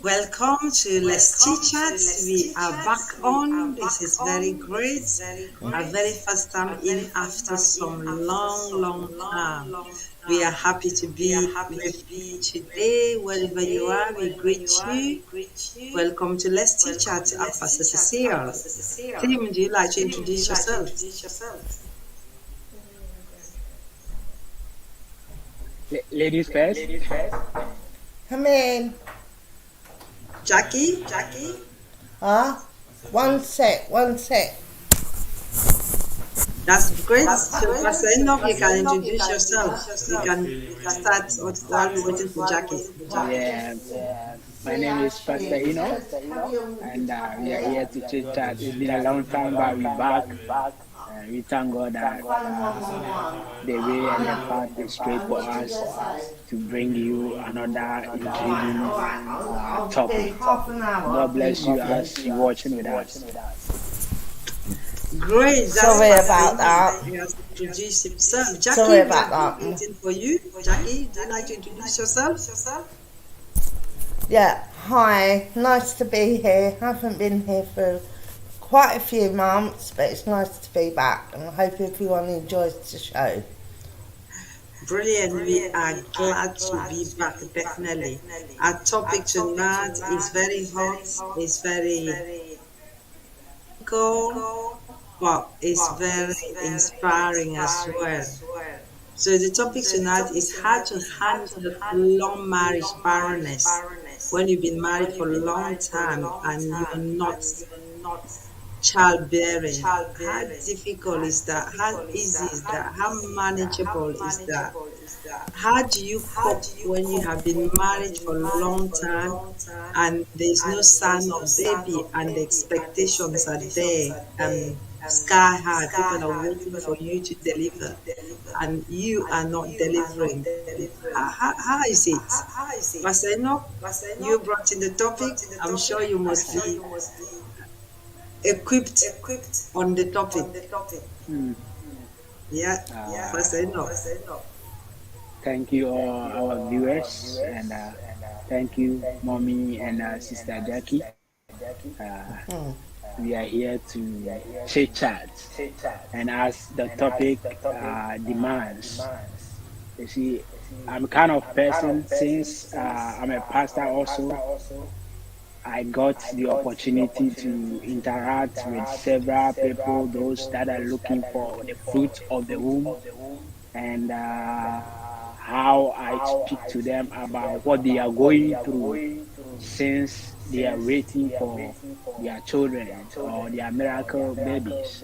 Welcome to Let's Chit Chat. We are back on. This is very great. Our very first time in after some long time. We are happy to be with you today. Wherever you are, we greet you. Welcome to Let's Chit Chat. I'm Pastor Cecile. Tim, do you like to introduce yourself? Ladies first. Come in. Jackie? Huh? One sec. That's great. So, Pastor Enoch, you can introduce yourself. You can start while we're waiting for Jackie. Yeah, my name is Pastor Eno, and we are here to chit chat. It's been a long time, but we're back. We thank God that the way and the path is straight for us to bring you another intriguing topic. God bless you as you're watching with us. Great. Sorry about that. He has introduced himself. Jackie, Sorry about that. waiting for you. Jackie, do you like to introduce yourself? Yeah. Hi. Nice to be here. Haven't been here for quite a few months, but it's nice to be back, and I hope everyone enjoys the show. Brilliant. We are glad to be back, definitely. Our topic tonight is very hot. It's very cool, but it's very inspiring as well. So the topic tonight is how to handle long marriage barrenness. When you've been married for a long time and you're not childbearing, how difficult is that? How easy is that? How manageable is that? How do you cope when you have been married for a long time and there's no sign of baby and the expectations are there and sky high, people are waiting for you to deliver and you are not delivering? How is it? Pastor Enoch, you brought in the topic. I'm sure you must be equipped on the topic. Yeah, Pastor Enoch. Thank you, all our viewers, and thank you, Mommy and Sister Jackie. We are here to chit chat, and as the topic demands, you see, I'm kind of person since I'm a pastor also. I got the opportunity to interact with several people, those that are looking for the fruit of the womb, and how I speak to them about what they are going through since they are waiting for their children or their miracle babies.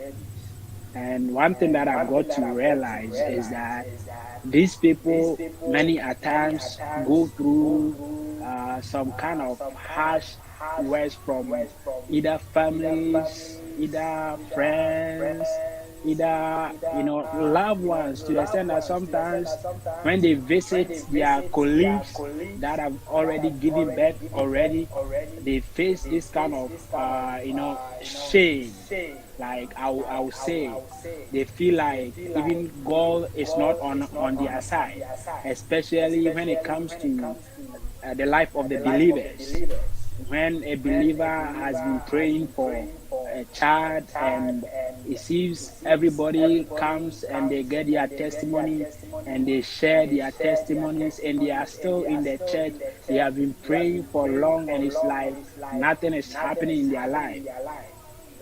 And one thing that I've got to realize is that these people many a times go through some kind of harsh words from either families, either friends, either loved ones, to the extent that sometimes when they visit their colleagues that have already given birth already, they face this kind of shame. Like I would say, they feel like even God is not on their side, especially when it comes to the life of the believers. When a believer has been praying for a child and it seems everybody comes and they get their testimony and they share their testimonies and they are still in the church, they have been praying for long and it's like nothing is happening in their life.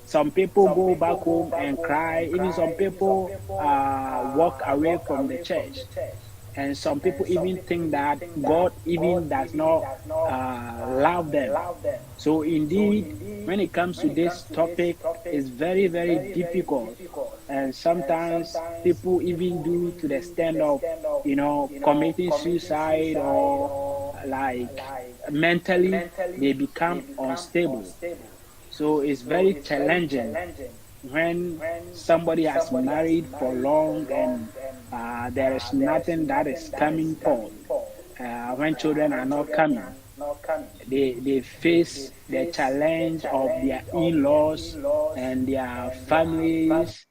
Some people go back home and cry. Even some people walk away from the church. And some people even think that God even does not love them. So indeed, when it comes to this topic, it's very, very difficult. And sometimes people even do to the extent of, committing suicide, or like mentally they become unstable. So it's very challenging when somebody has married for long and there is nothing that is coming forth. When children are not coming, they face the challenge of their in-laws and their families,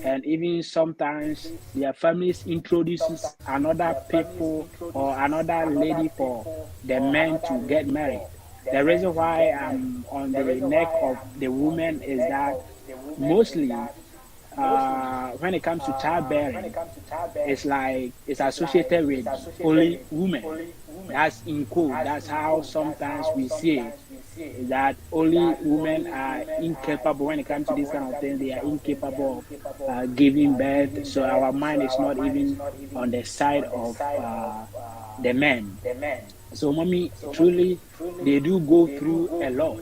and even sometimes their families introduces another people or another lady for the men to get married. The reason why I'm on the neck of the woman is that mostly when it comes to childbearing, it's like it's associated with only women. That's in code. That's how sometimes we see it. Is that only women are incapable when it comes to this kind of thing. They are incapable of giving birth. So our mind is not even on the side of the men. So, mommy, truly, they do go through a lot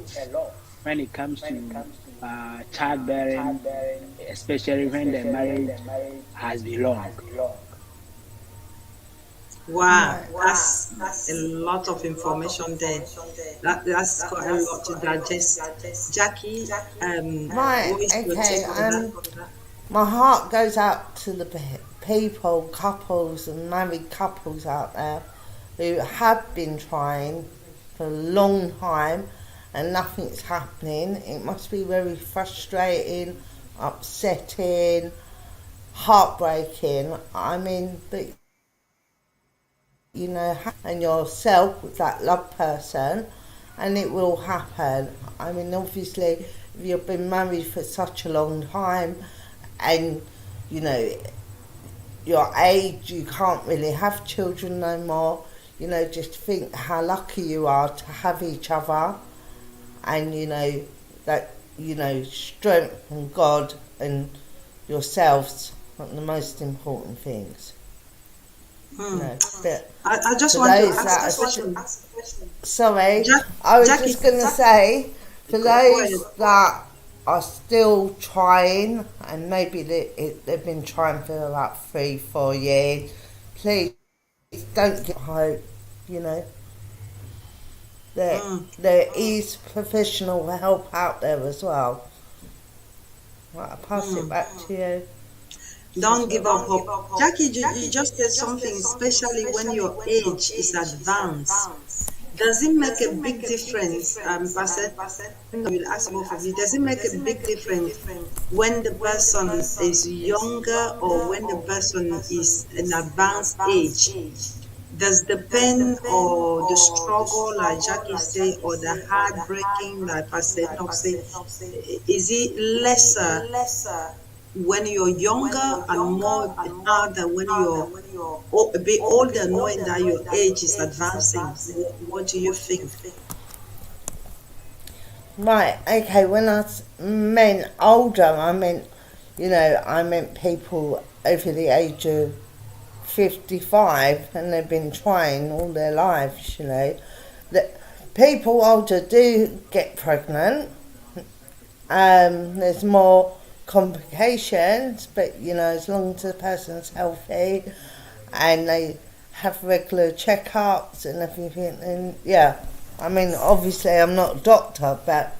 when it comes to childbearing, especially when the marriage has been long. Wow, Right. that's a lot of information there. That's quite a lot to digest. Jackie, Right, what is your okay. take on that? My heart goes out to the people, couples, and married couples out there who have been trying for a long time and nothing's happening. It must be very frustrating, upsetting, heartbreaking. I mean, but you know, and yourself with that loved person, and it will happen. I mean, obviously, if you've been married for such a long time, and you know, your age, you can't really have children no more. You know, just think how lucky you are to have each other, and you know that strength from God and yourselves are the most important things. You Hmm. know, but I just for want to those ask that a are question. sorry, Jack, I was Jackie, just going to say, for go ahead. those that are still trying, and maybe they've been trying for about 3-4 years, please don't give up hope. You know, Hmm. there is professional help out there as well. Right, I'll pass it Hmm. back to you, Don't sister. give up hope. Jackie, you just said something, especially when your age is advanced. Does it make a big difference? Pastor, I will ask both of you. Does it make a big difference when the person is younger or when the person is an advanced age? Does the pain or the struggle, like Jackie say, or the heartbreaking, like Pastor Enoch say, is it lesser when you're younger and more harder when you're a bit older, knowing that your age is advancing? What do you think? Right, okay, when meant older, I meant people over the age of 55 and they've been trying all their lives, you know. That people older do get pregnant. There's more complications, but you know, as long as the person's healthy and they have regular checkups and everything, and yeah, I mean, obviously, I'm not a doctor, but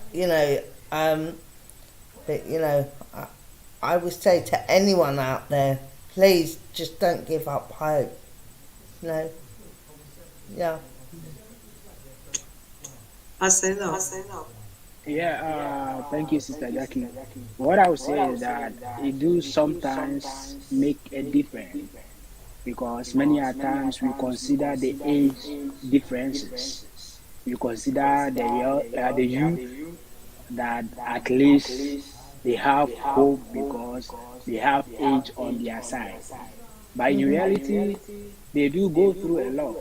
I would say to anyone out there, please just don't give up hope. You know, yeah. I say no. Yeah, thank you, Sister Jackie. What I would say is that it do sometimes make a difference because many a times we consider the age differences. We consider the youth that at least they have hope because they have age on their side. But in reality, they do go through a lot.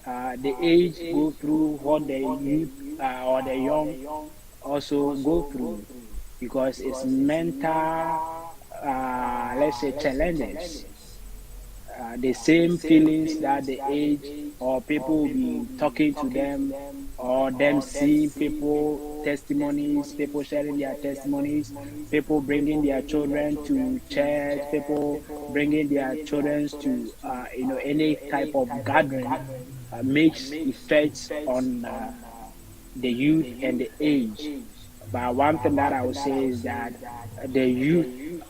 The age go through what the youth or the young also go through because it's mental, let's say, challenges. The same feelings that the age or people will be talking to them or them seeing people testimonies, people sharing their testimonies, people bringing their children to church, people bringing their children to any type of gathering makes effects on the youth and the age. But one thing that I would say is that the youth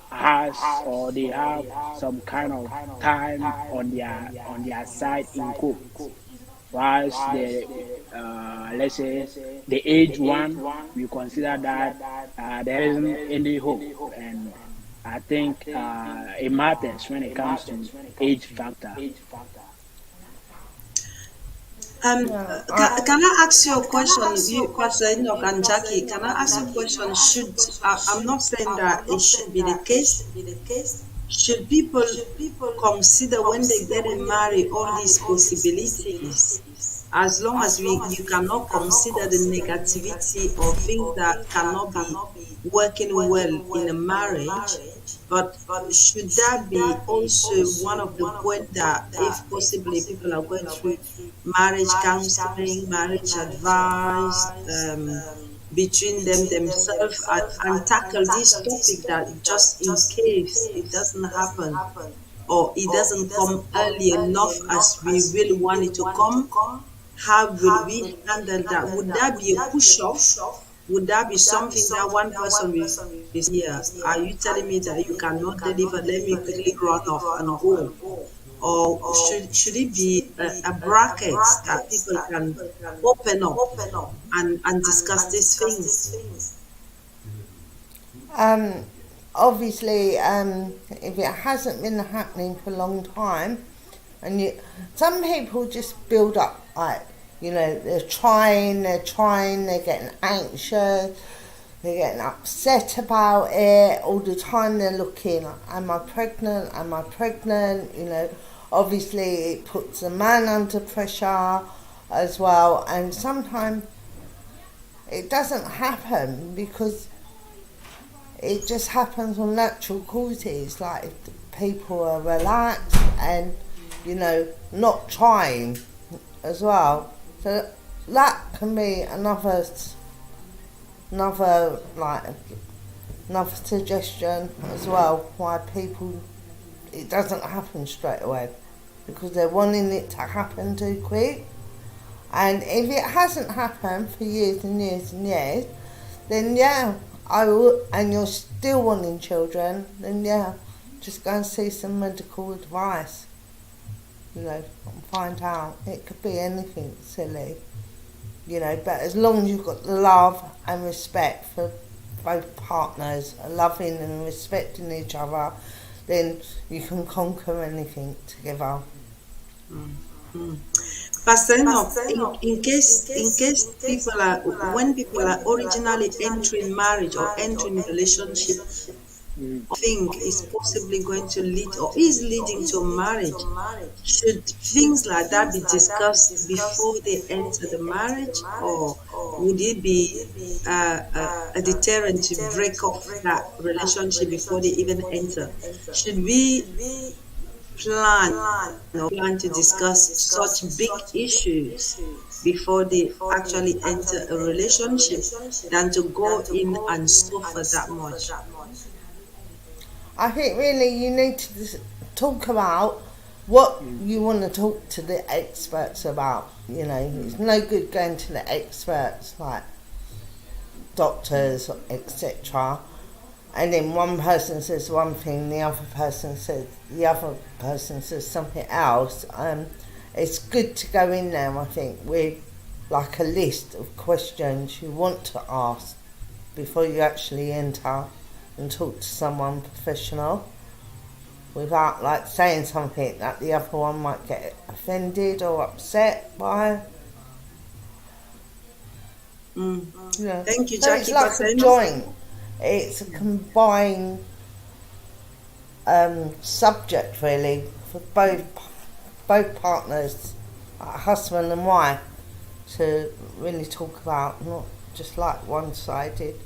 has or they have some kind of time on their side in quotes, whilst the let's say the age one we consider that there isn't any hope, and I think it matters when it comes to age factor. Yeah, can I ask you a question? You, Pastor Enoch and Jackie, can I ask you a question? I'm not saying that it should be the case. Should people consider when they getting married all these possibilities? As long as you cannot consider the negativity or things that cannot be working well in a marriage, but should that be also one of the points that if possibly people are going through marriage counseling, marriage advice, between them themselves, and tackle this topic that just in case it doesn't happen or it doesn't come early enough as we really want it to come, how will we handle that? Would that be a push off? Would that be something that one person will say, yeah, are you telling me that you cannot deliver? Let me quickly run off and go. Or should it be a bracket that people can open up and discuss these things? um, obviously, if it hasn't been happening for a long time, and some people just build up, like, they're getting anxious, they're getting upset about it all the time. They're looking, like, am I pregnant? Am I pregnant? Obviously it puts the man under pressure as well, and sometimes it doesn't happen because it just happens on natural causes, like if people are relaxed and not trying as well. So that can be another like another suggestion as well why people, it doesn't happen straight away, because they're wanting it to happen too quick. And if it hasn't happened for years and years and years, then yeah, I will, and you're still wanting children, then yeah, just go and see some medical advice, and find out. It could be anything silly, but as long as you've got the love and respect for both partners, loving and respecting each other, then you can conquer anything together. Mm. Pastor Enoch, in case people are, when people are originally entering marriage or entering relationship, Mm. think is possibly going to lead or is leading to marriage, should things like that be discussed before they enter the marriage, or would it be a deterrent to break off that relationship before they even enter? Should we plan plan to discuss such big issues before they actually enter a relationship than to go in and suffer that much? I think really you need to talk about what Mm. you want to talk to the experts about. It's no good going to the experts like doctors, etc. And then one person says one thing, the other person says something else. It's good to go in there, I think, with like a list of questions you want to ask before you actually enter and talk to someone professional, without like saying something that the other one might get offended or upset by. Mm. Yeah. Thank you, So it's Jackie. like a joint. It's a combined subject really for both partners, husband and wife, to really talk about, not just like one-sided.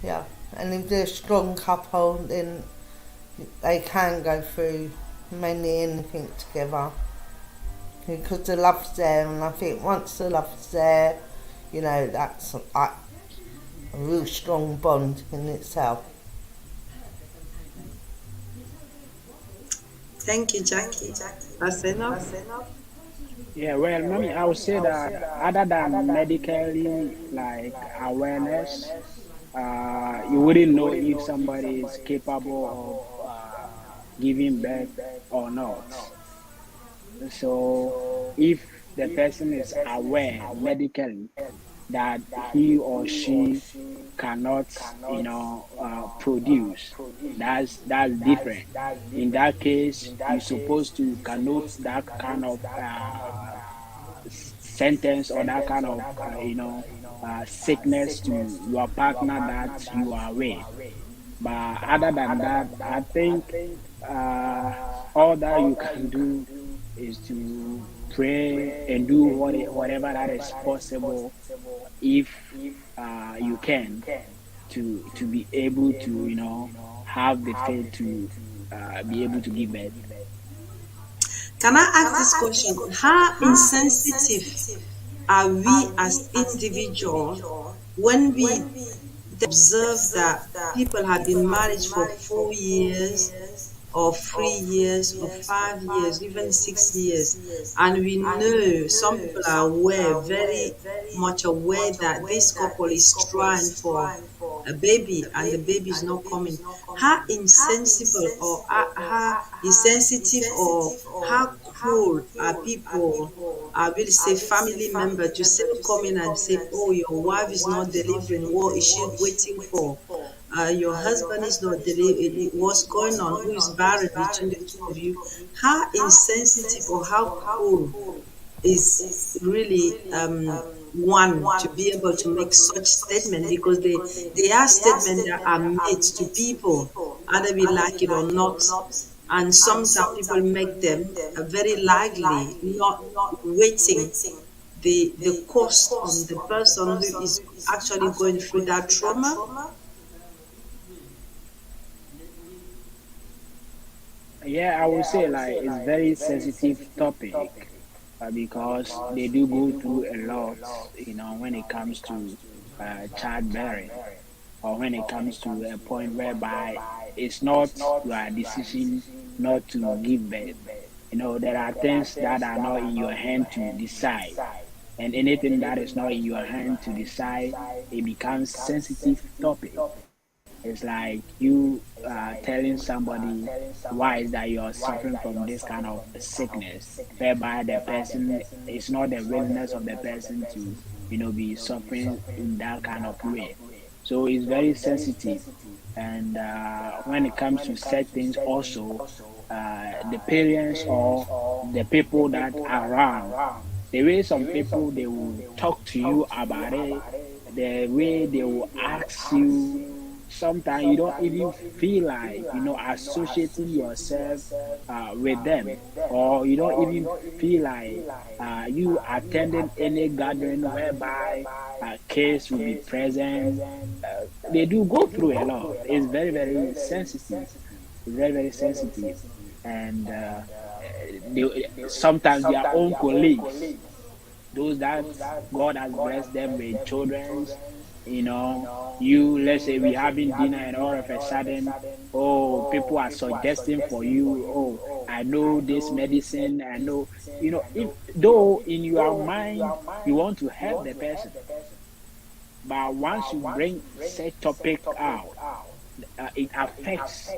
Yeah. And if they're a strong couple, then they can go through mainly anything together because the love's there. And I think once the love's there, that's like a real strong bond in itself. Thank you, Jackie. That's enough. Yeah, well, mommy, I would say that other than medically like awareness, you wouldn't know if somebody is capable of giving birth or not. So, if the person is aware medically that he or she cannot, produce, that's different. In that case, you're supposed to connote that kind of sentence or that kind of sickness to your partner that you are with. But other than that, I think uh, all that you can do is to pray and do whatever that is possible, if you can, to be able to have the faith to be able to give birth. Can I ask this question? How insensitive are we as individuals when we observe that people have been married for 4 years or 3 years or 5 years, even 6 years, and we know some people are aware, very much aware, that this couple is trying for a baby and the baby is not coming? How insensible or how insensitive or how cruel are people, I will say family member, to still come in and say, oh, your wife is not delivering, what is she waiting for? Your husband is not delivering, what's going on, who is barren between the two of you? How insensitive or how cruel is really one to be able to make such statement, because they are statements that are made to people, either we like it or not. And sometimes people make them very likely, not waiting the cost on the person who is actually going through that trauma. Yeah, I would say like it's very sensitive topic, because they do go through a lot, when it comes to childbearing, or when it comes to a point whereby it's not your decision not to give birth. There are things that are not in your hand to decide, and anything that is not in your hand to decide, it becomes sensitive topic. It's like you telling somebody why is that you're suffering from this kind of sickness, whereby the person, it's not the willingness of the person to, be suffering in that kind of way. So it's very sensitive. And when it comes to set things, also, the parents or the people that are around, the way some people they will talk to you about it, the way they will ask you, sometimes you don't even feel like associating yourself with them, or you don't even feel like you attending any gathering whereby kids will be present. They do go through a lot. It's very very sensitive. It's very very sensitive, and sometimes their own colleagues, those that God has blessed them with children, let's say we having dinner and all of a sudden, oh, people are suggesting for you, oh, I know this medicine, I know, if though in your mind you want to help the person, but once you bring said topic out, it affects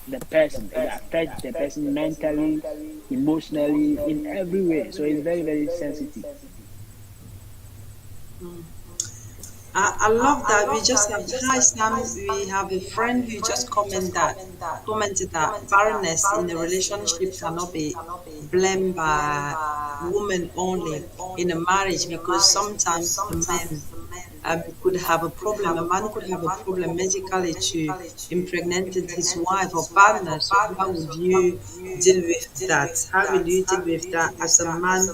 the person. It affects the person mentally, emotionally, in every way. So it's very, very sensitive. I love that. We just have hi Sam. We have a friend who just commented that barrenness in a relationship cannot be blamed by women only in a marriage, because sometimes a man could have a problem. A man could have a problem medically to impregnated his wife or partner. So how would you deal with that? How will you deal with that as a man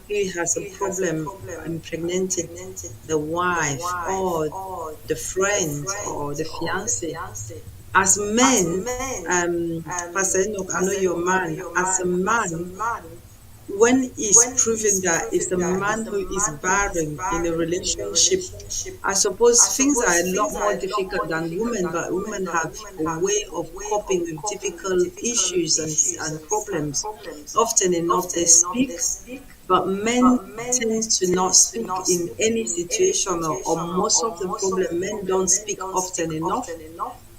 who has a problem impregnated the wife or the friend or the fiance? As men, Pastor Enoch, I know you're a man. As a man, when it's proven that it's a man who is barren in a relationship, I suppose things are a lot more difficult than women, but women have a way of coping with difficult issues and problems. Often enough, they speak, but men tend to not speak in any situation, or most of the problem, men don't speak often enough.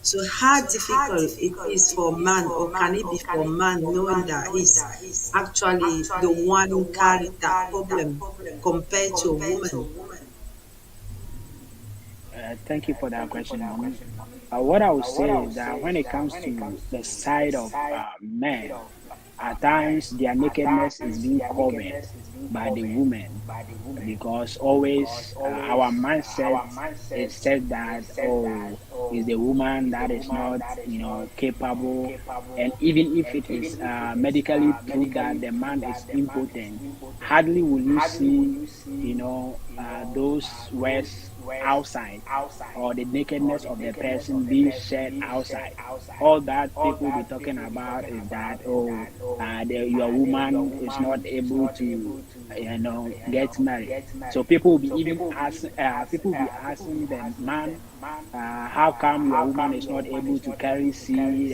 So how difficult it is for a man, or can it be for a man, knowing that he's actually the one who carried that problem compared to a woman? Thank you for that question, mommy. What I would say is that when it comes to the side of men, at times their nakedness is being covered by the woman, because always our mindset is said that, oh, is the woman that is not, capable. And even if it is medically proved that the man is impotent, hardly will you see, those words outside, or the nakedness of the person being shared outside. All that people be talking about is that, oh, your woman is not able to, get married. So people will be even asking, people will be asking the man, how come your woman is not able to carry seed?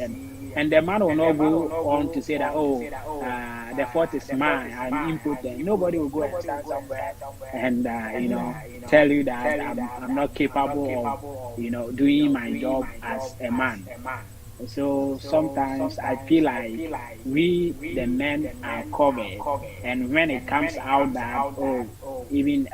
And the man will not go on to say that, oh, the fault is mine, I'm impotent. Nobody will go and stand somewhere and, tell you that I'm not capable of, doing my job as a man. So sometimes I feel like we, the men, are covered. And when it comes out that, oh, even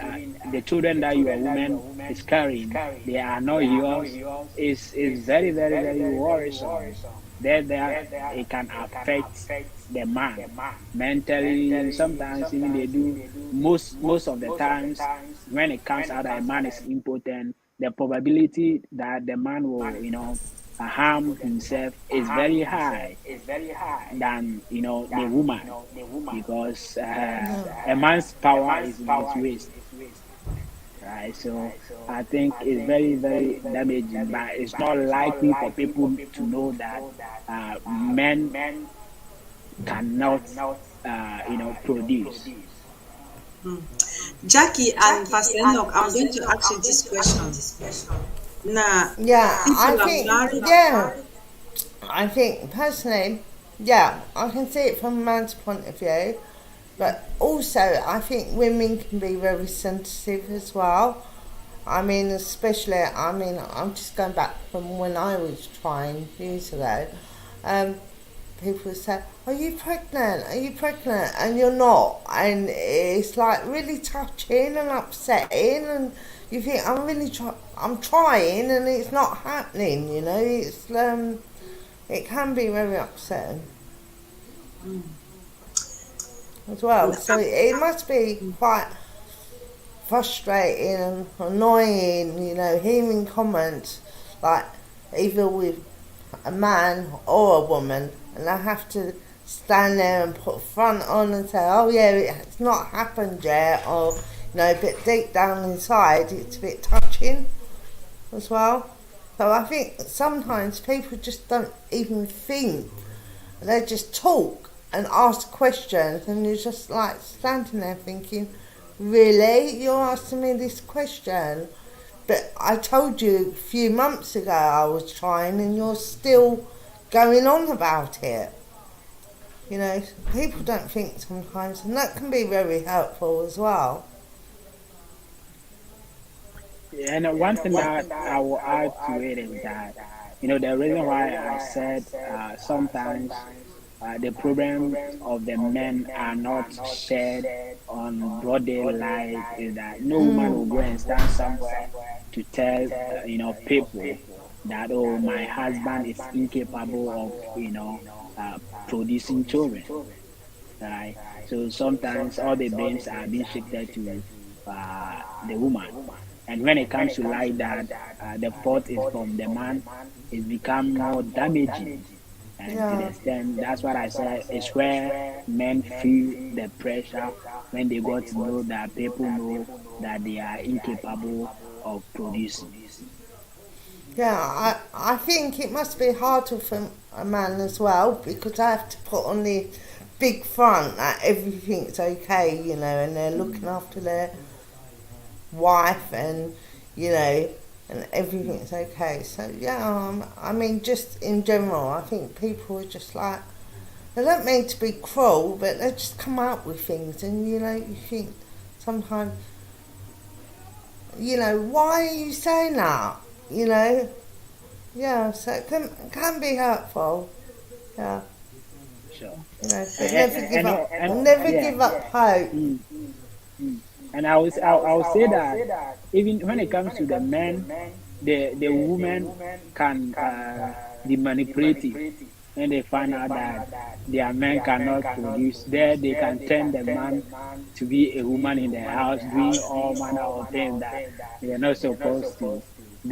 the children that your woman is carrying, they are not yours, is very, very, very worrisome. There, it can affect the man mentally, and sometimes even they do, most of the times when it comes out that a man is impotent, the probability that the man will, harm himself is very high than, the woman, because a man's power is in his waist, right? So I think it's very, very damaging, but it's not likely for people to know that men cannot, produce. Jackie and Pastor Enoch, I'm going to ask you this question. Now, Yeah, I people are think, married. yeah, I think personally, yeah, I can see it from a man's point of view, but also I think women can be very sensitive as well. I mean, especially, I'm just going back from when I was trying years ago. Um, People say, "Are you pregnant? Are you pregnant?" And you're not, and it's like really touching and upsetting, and you think, I'm trying, and it's not happening. It can be very upsetting as well. So it must be quite frustrating and annoying, hearing comments like either with a man or a woman, and I have to stand there and put a front on and say, oh yeah, it's not happened yet, or but deep down inside it's a bit touching as well. So I think sometimes people just don't even think, they just talk and ask questions, and you're just like standing there thinking, really, you're asking me this question? But I told you a few months ago I was trying, and you're still going on about it. People don't think sometimes, and that can be very helpful as well. And one thing that I will add to it is that, the reason why I said sometimes the problems of the men are not shared on broad daylight is that no woman will go and stand somewhere to tell, people that, oh, my husband is incapable of, producing children, right? So sometimes all the blames are being shifted to the woman. And when it comes to like that, the fault is from the man, it becomes more damaging. And to the Yeah. extent, that's what I said, it's where men feel the pressure when they got to know that people know that they are incapable of producing. Yeah, I think it must be harder for a man as well, because I have to put on the big front that everything's okay, and they're looking after their wife, and and everything's okay. So yeah, just in general, I think people are just like, they don't mean to be cruel, but they just come up with things, and you think sometimes, why are you saying that? Yeah, so it can be hurtful. Yeah, Sure. but never give up. Never Yeah. give up hope. Mm, mm. And I will say that even when it comes to the men, the woman can be manipulative. when they find out that their men cannot produce, there they can turn the man to be a woman in the house doing all manner of things that they're not supposed to.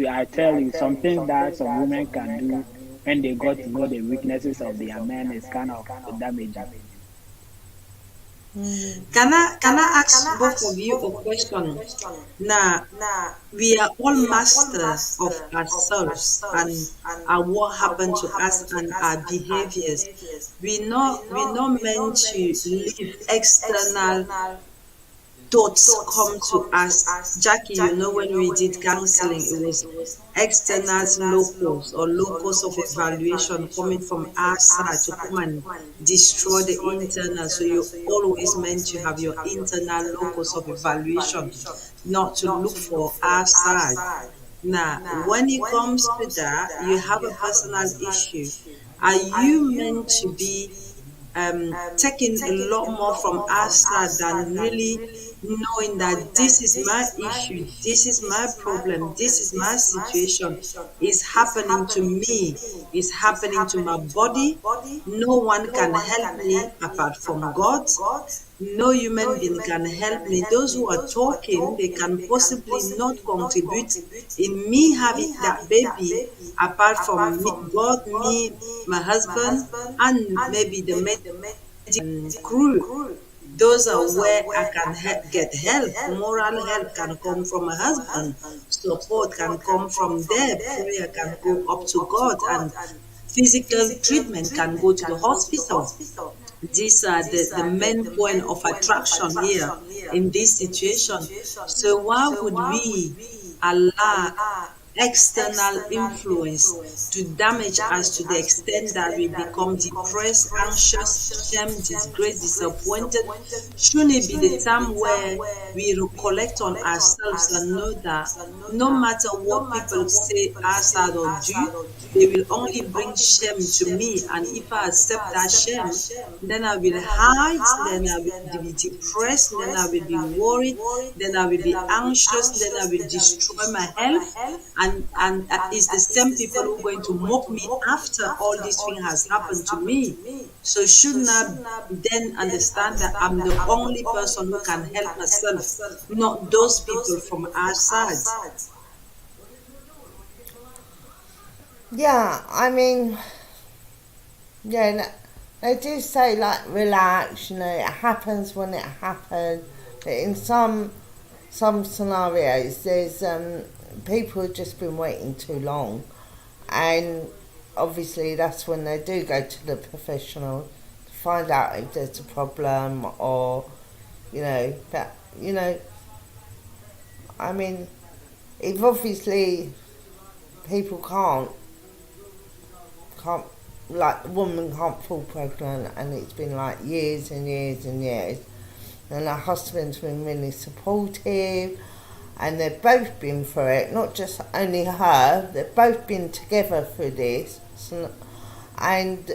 I tell you, some things that some women can do when they got to know the weaknesses of their men is kind of damaging. Mm. Can I ask both of you a question? Now, we are all master of ourselves and what happened to us and our behaviors. We're not meant to live external thoughts come to us. Jackie, when we did counseling, it was external locus or locus of evaluation coming from our side to come and destroy the internal. So you're always meant to have your internal locus of evaluation, not to look for our side. Now, when it comes to that, you have a personal issue. Are you meant to be taking a lot more from outside than really knowing that this is my issue, this is my problem, this is my situation, is happening to me, is happening to my body. No one can help me apart from God. No human being can help me. Those who are talking, they can possibly not contribute in me having that baby apart from me, God, me, my husband, and maybe the crew. Those are where I can get help. Moral help can come from a husband. Support can come from there. Prayer can go up to God, and physical treatment can go to the hospital. These are the main point of attraction here in this situation. So why would we allow external influence to damage us to the extent that we become depressed, anxious, ashamed, disgraced, disappointed? Shouldn't it be the time where we recollect on ourselves and know that no matter what people say outside or do, they will only bring shame to me. And if I accept that shame, then I will hide, then I will be depressed, then I will be worried, then I will be anxious, then I will destroy my health. And it's the same people who are going to mock me after all this thing has happened to me. So shouldn't I then understand that I'm the only person who can help myself, not those people from outside? Yeah, I mean, yeah, they do say like relax. It happens when it happens. But in some scenarios, there's people have just been waiting too long, and obviously that's when they do go to the professional to find out if there's a problem or that I mean, if obviously people can't like the woman can't fall pregnant and it's been like years and years and years and her husband's been really supportive and they've both been through it, not just only her, they've both been together through this. And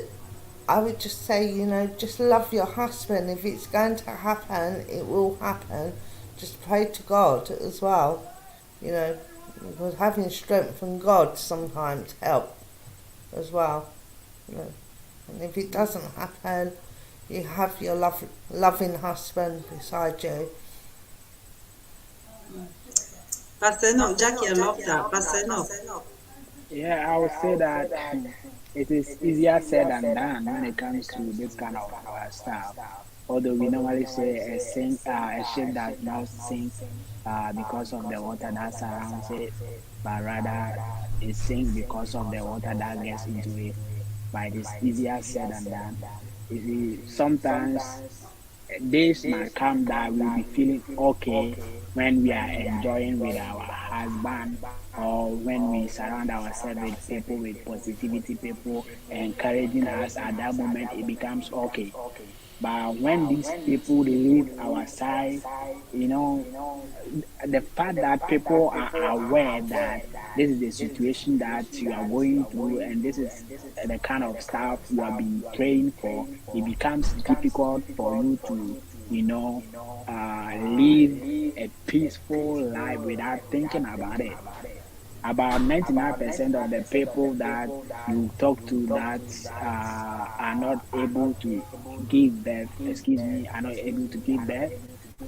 I would just say, just love your husband. If it's going to happen, it will happen. Just pray to God as well, because having strength from God sometimes helps as well. And if it doesn't happen, you have your loving husband beside you. Pastor Enoch, Jackie, I love that. Pastor Enoch. Yeah, I would say that it is easier said than done when it comes to this kind of stuff. Although we normally say a ship does not sink because of the water that surrounds it, but rather it sinks because of the water that gets into it. But it is easier said than done. You see, sometimes days might come that we'll be feeling okay when we are enjoying with our husband or when we surround ourselves with people with positivity, people encouraging us. At that moment it becomes okay. But when these people leave our side, the fact that people are aware that this is the situation that you are going through and this is the kind of stuff you have been praying for, it becomes difficult for you to, live a peaceful life without thinking about it. about 99% of the people that you talk to that are not able to give birth, excuse me, are not able to give birth,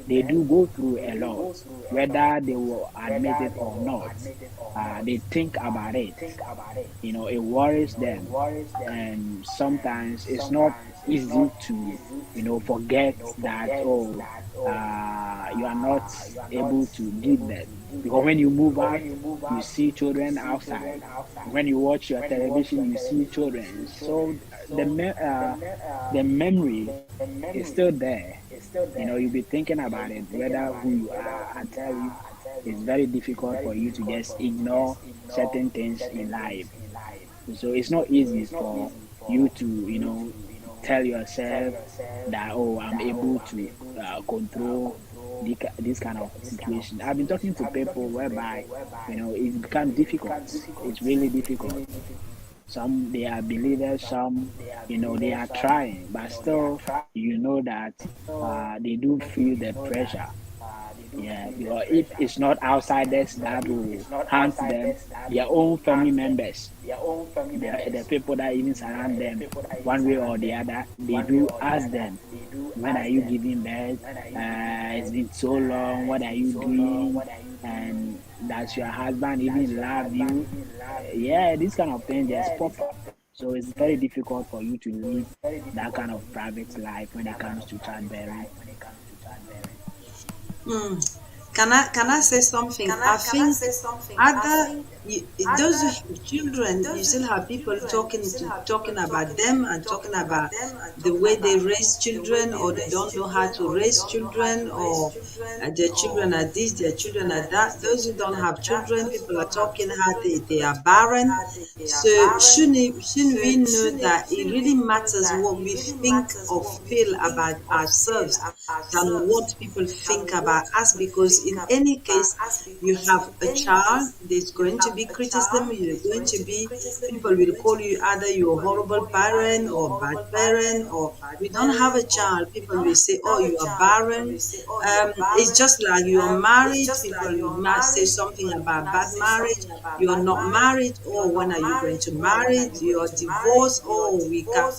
they do go through a lot, whether they will admit it or not. They think about it. It worries them, and sometimes it's not easy to, forget that, oh, you are not able to give birth. Because when you move out, you see children outside. When you watch your television, you see children. So the memory is still there. You'll be thinking about it, whether who you are. I tell you, it's very difficult for you to just ignore certain things in life. So it's not easy for you to, tell yourself that, oh, I'm able to control this kind of situation. I've been talking to people whereby, it's become difficult. It's really difficult. Some they are believers, some they are trying, but still that they do feel the pressure. Yeah, because if it's not outsiders that will hunt them, their own family members, the people that even surround them, one way or the other, they do ask them, when are you giving birth? It's been so long. What are you doing? And does your husband even love you? Yeah, this kind of thing just pop up. So it's very difficult for you to live that kind of private life when it comes to childbearing. Mm. Can I say something? I think other those who have children, you still have people talking about them and talking about the way they raise children, or they don't know how to raise children, or their children are this, their children are that. Those who don't have children, people are talking how they are barren. So shouldn't we know that it really matters what we think or feel about ourselves than what people think about us? Because in any case, you have a child, there's going to be criticism, you're going to be, people will call you either you're a horrible parent or bad parent, or we don't have a child, people will say, oh, you are barren. It's just like you are married, people might say something about bad marriage. You are not married, or when are you going to marry? You are divorced, or we can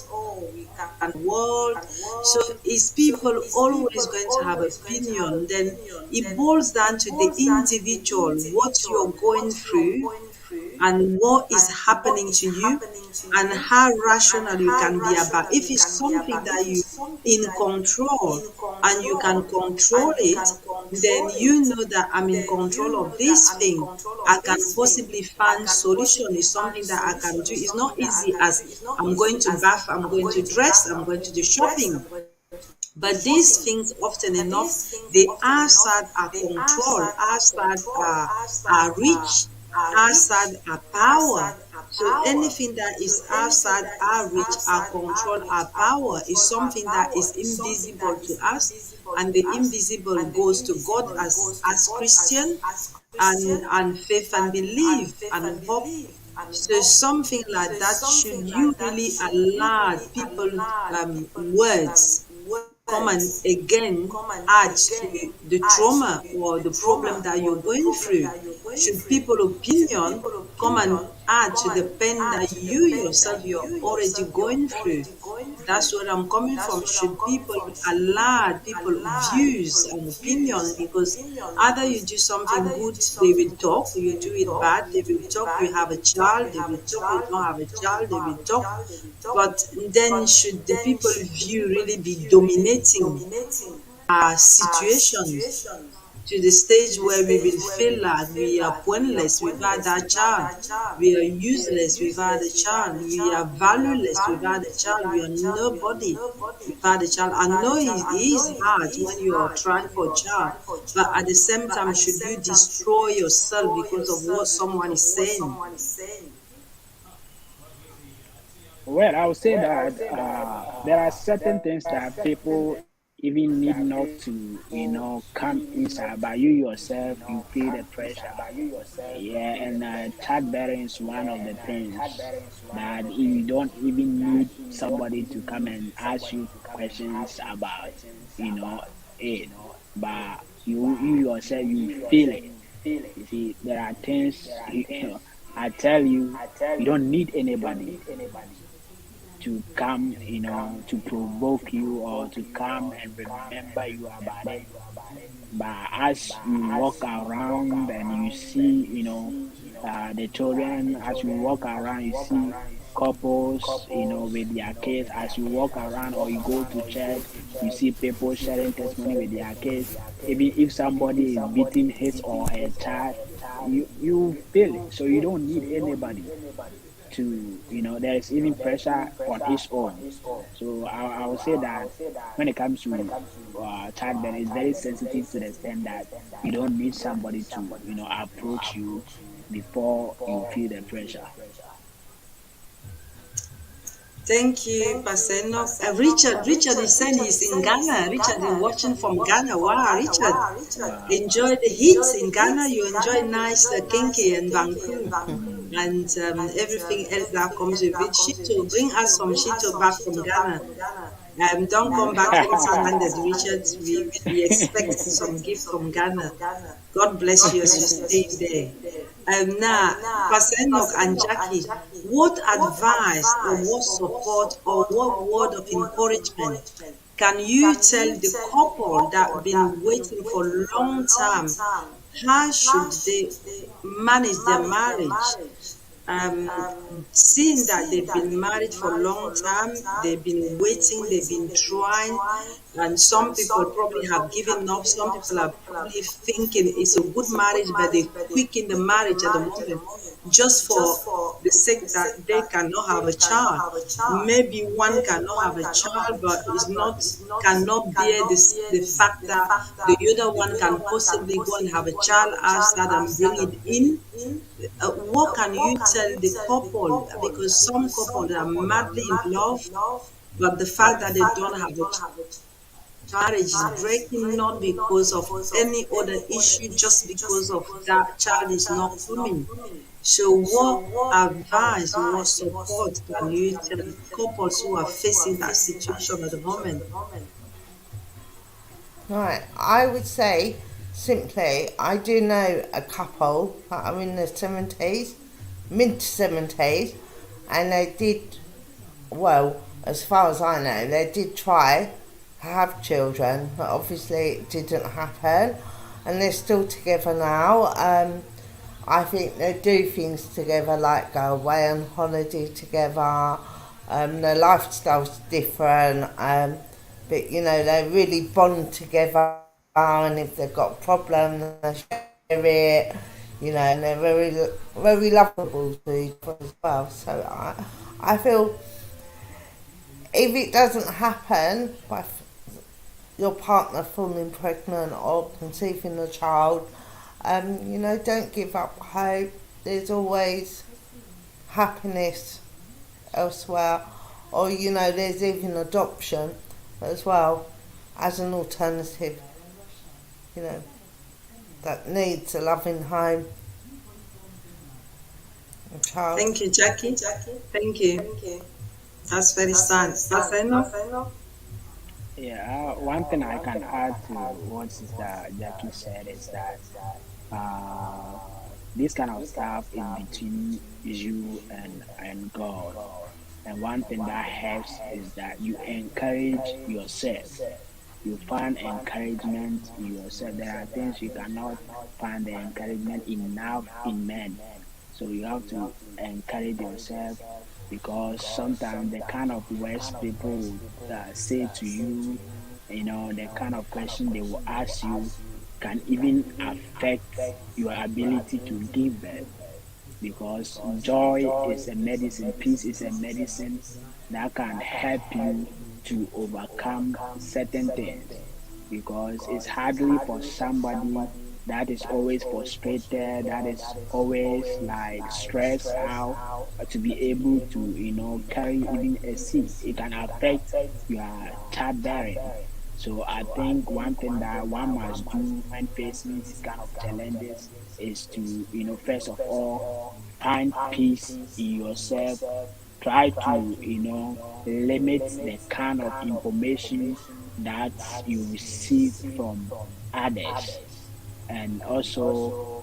world. So is people always going to have opinion? Then it boils down to the individual, what you're going through and what is happening to you, and how rational you can be about. If it's something that you in control and you can control it, then you know that I'm in control of this thing. I can possibly find solution. Is something that I can do. It's not easy as I'm going to bath, I'm going to dress, I'm going to do shopping. But these things often enough, they outside our control, outside our reach, outside our power. So anything that is outside our reach, our control, our power is something that is invisible to us. And the invisible goes to God as Christian, and faith and belief and hope. So something like that, should you really allow people words come and again add to the trauma or the problem that you're going through? Should people opinion come and add to the pain that you yourself you're already going through? That's where I'm coming from. Should people allow people views and opinion? Because either you do something good, they will talk. You do it bad, they will talk. You have a child, they will talk. You don't have a child, they will talk. But then should the people view really be dominating our situations to the stage where we will feel like we are pointless without that child, we are useless without the child, we are valueless without the child, we are nobody without the child? I know it is hard when you are trying for a child, but at the same time, should you destroy yourself because of what someone is saying? Well, I would say that there are certain things that people even need not to, come inside, but you yourself, you feel the pressure. Yeah, and childbearing is one of the things that you don't even need somebody to come and ask you questions about, it, but you yourself, you feel it. You see, there are things, I tell you, you don't need anybody to come, to provoke you or to come and remember you about it. But as you walk around and you see, the children, as you walk around, you see couples, with their kids. As you walk around or you go to church, you see people sharing testimony with their kids. Even if somebody is beating his or her child, you feel it. So you don't need anybody to, there's even pressure on its own. So I would say that when it comes to childbirth, it's very sensitive to the extent that you don't need somebody to, approach you before you feel the pressure. Thank you, Pastor Enoch. Richard is saying he's in Ghana. Richard is watching from Ghana. Wow, Richard. Wow. Enjoy the heat in Ghana. You enjoy nice kinky and Vancouver Mm. and everything else that comes with it. Shito, bring us some Shito back from Ghana. Don't come back empty-handed, Richard. We expect some gift from Ghana. God bless you as you stay there. Now, Pastor Enoch and Jackie, what advice or what support or what word of encouragement can you tell the couple that been waiting for a long time? How should they manage their marriage? um, Seeing that they've been married for a long time, they've been waiting, they've been trying, and some people probably have given up. Some people are probably thinking it's a good marriage, but they quick in the marriage at the moment just for the sake that they cannot have a child. Maybe one cannot have a child, but is not cannot bear this the fact that the other one can possibly go and have a child outside and bring it in. What can you tell the couple? Because some couples are madly in love, but the fact that they don't have a marriage is breaking not because of any other issue, just because of that child is not coming. So, what advice, what support can you tell couples who are facing that situation at the moment? Right, I would say simply, I do know a couple that are in their 70s, mid 70s, and they did, well, as far as I know, they did try to have children, but obviously it didn't happen, and they're still together now. I think they do things together, like go away on holiday together. Their lifestyle's different, but they really bond together. And if they've got a problem, they share it. And they're very, very lovable to each other as well. So I feel if it doesn't happen by your partner falling pregnant or conceiving a child, don't give up hope. There's always happiness elsewhere, or there's even adoption as well as an alternative. That needs a loving home, a child. Thank you, Jackie. Thank you. That's very sad. Pastor Enoch? Yeah, one thing I can add to what Sister Jackie said is that uh, this kind of stuff is between you and God. And one thing that helps is that you encourage yourself. You find encouragement in yourself. There are things you cannot find the encouragement enough in men. So you have to encourage yourself, because sometimes the kind of words people would say to you, the kind of question they will ask you can even affect your ability to give birth, because joy is a medicine, peace is a medicine that can help you to overcome certain things. Because it's hardly for somebody that is always frustrated, that is always like stressed out, to be able to, carry even a seed. It can affect your childbearing. So I think one thing that one must do when facing these kind of challenges is to, first of all, find peace in yourself. Try to, limit the kind of information that you receive from others, and also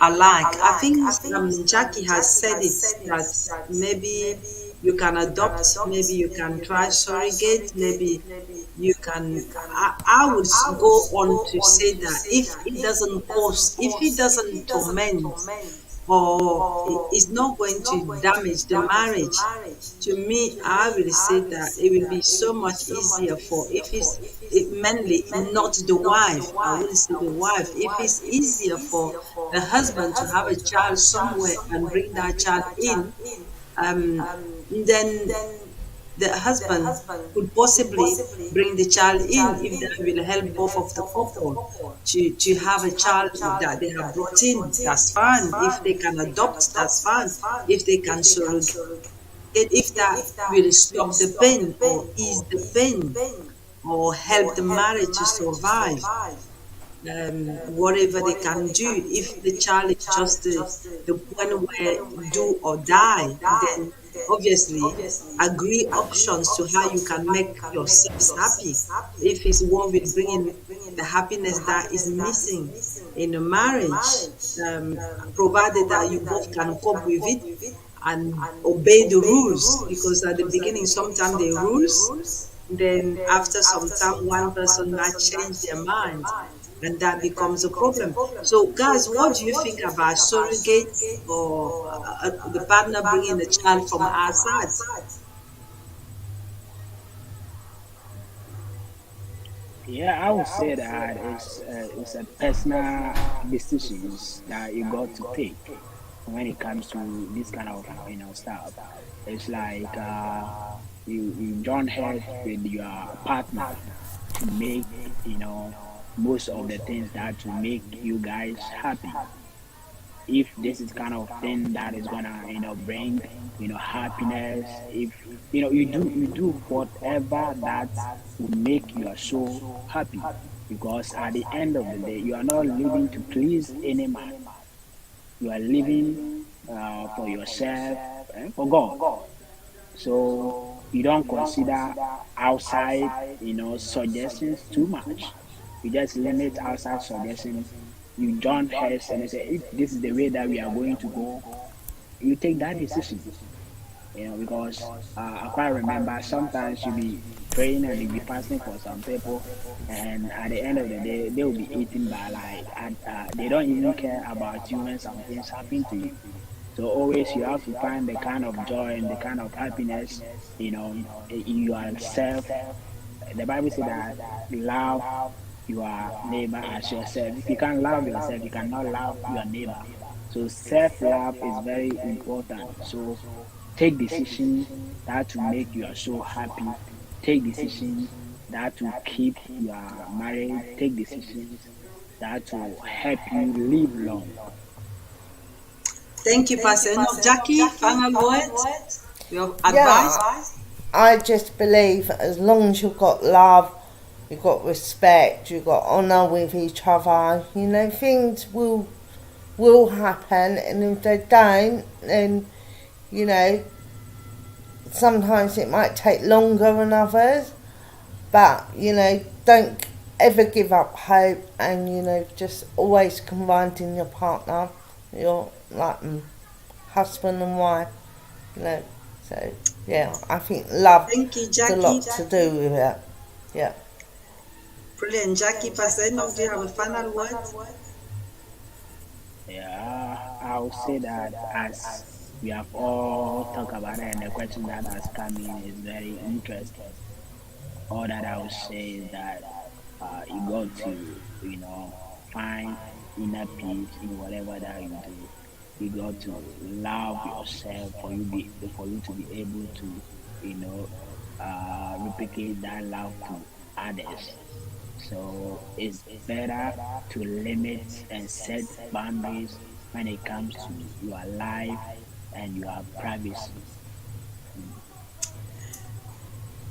alike. I think Jackie has said it that maybe you can adopt, maybe you can try surrogate, maybe you can. I would go on to say that if it doesn't cause, if it doesn't torment or it's not going to damage the marriage, to me, I will say that it will be so much easier for if it's mainly not the wife. I will say the wife. If it's easier for the husband to have a child somewhere and bring that child in, then the husband could possibly bring the child in if that will help both of the couple to have a child that they have brought in. That's fine. If they can adopt, that's fine. If they can surrogate, if that will stop the pain or ease the pain or help the marriage to survive, whatever they can do. If the child is just the one where do or die, then obviously agree options to how you can make yourselves happy. If it's what will bring in the happiness that is missing in a marriage, provided that you both can cope with it and obey the rules, because at the beginning sometimes the rules, then after some time one person might change their mind and that becomes a problem. So guys, what do you think about surrogates or the partner bringing the child from outside? Yeah, I would say that it's a personal decisions that you got to take when it comes to this kind of stuff. It's like you join head with your partner to make most of the things that will make you guys happy. If this is kind of thing that is gonna bring happiness, if you do whatever that will make your soul happy, because at the end of the day you are not living to please any man, you are living for yourself and for God. So you don't consider outside suggestions too much. You just limit outside suggestions. You join heads and you say, if this is the way that we are going to go, you take that decision. Because I quite remember sometimes you be praying and you be fasting for some people, and at the end of the day, they will be eaten by like, they don't even care about you when some things happen to you. So always you have to find the kind of joy and the kind of happiness, in yourself. The Bible says that love your neighbor as yourself. If you can't love yourself, you cannot love your neighbor. So self-love is very important. So take decisions that will make your soul happy. Take decisions that will keep your marriage. Take decisions that will help you live long. Thank you, Pastor. No, Jackie, final words, your Yeah, advice. I just believe as long as you've got love, you've got respect, you've got honour with each other, things will happen, and if they don't, then you know sometimes it might take longer than others, but don't ever give up hope, and just always confide in your partner, your like husband and wife, so yeah, I think love Thank you, has a Jackie. lot to do with it. Yeah. Brilliant. Jackie, Pastor Enoch, do you have a final word? Yeah, I'll say that as we have all talked about it, and the question that has come in is very interesting. All that I would say is that you got to, find inner peace in whatever that you do. You got to love yourself for you to be able to, replicate that love to others. So it's better to limit and set boundaries when it comes to your life and your privacy.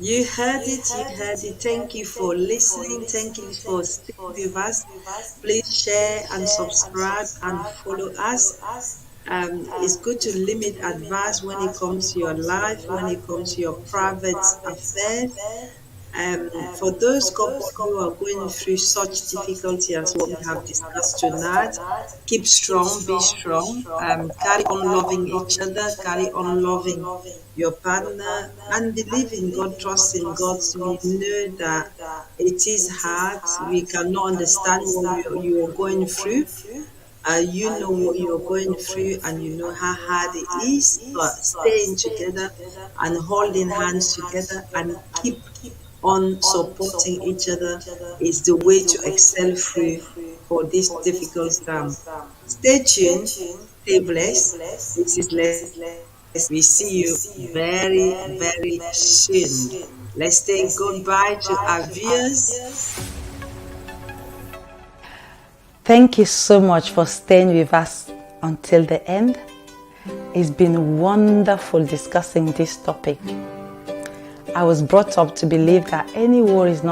You heard it, you heard it. Thank you for listening. Thank you for staying with us. Please share and subscribe and follow us. It's good to limit advice when it comes to your life, when it comes to your private affairs. For those couples who are going through such difficulty as what we have discussed tonight, keep strong, be strong, carry on loving each other, carry on loving your partner, and believe in God, trust in God. We know that it is hard. We cannot understand what you are going through. You know what you're going through and you know how hard it is, but staying together and holding hands together and keep on supporting each other is the way to excel through for this difficult time. Stay tuned, stay blessed. This is Les. We see you very, very soon. Let's say goodbye to our viewers. Thank you so much for staying with us until the end. It's been wonderful discussing this topic. I was brought up to believe that any war is not